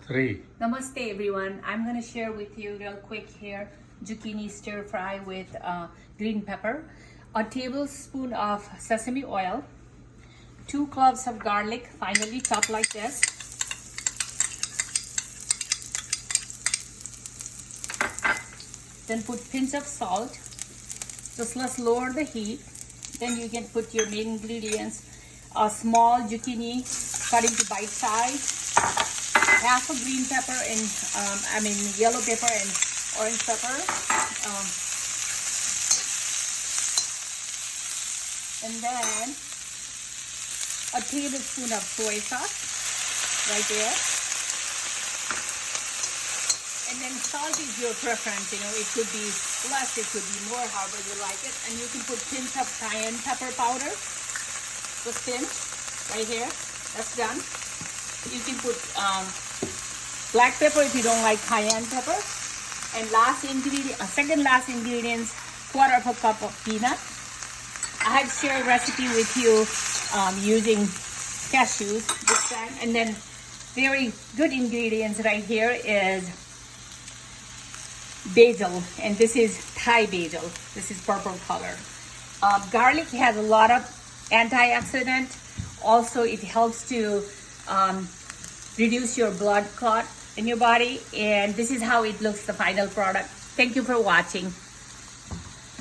Three. Namaste everyone. I'm going to share with you real quick here zucchini stir fry with green pepper, a tablespoon of sesame oil, 2 cloves of garlic finely chopped like this, then put pinch of salt. Just let's lower the heat. Then you can put your main ingredients, a small zucchini cut into bite size, half a green pepper and yellow pepper and orange pepper, and then a tablespoon of soy sauce right there. And then salt is your preference, it could be less, it could be more, however you like it. And you can put pinch of cayenne pepper powder, just pinch right here. That's done. You can put black pepper if you don't like cayenne pepper. And second last ingredient, quarter of a cup of peanut. I have shared recipe with you using cashews this time. And then very good ingredients right here is basil, and this is Thai basil. This is purple color. Garlic has a lot of antioxidant. Also, it helps to reduce your blood clot in your body, and this is how it looks, the final product. Thank you for watching.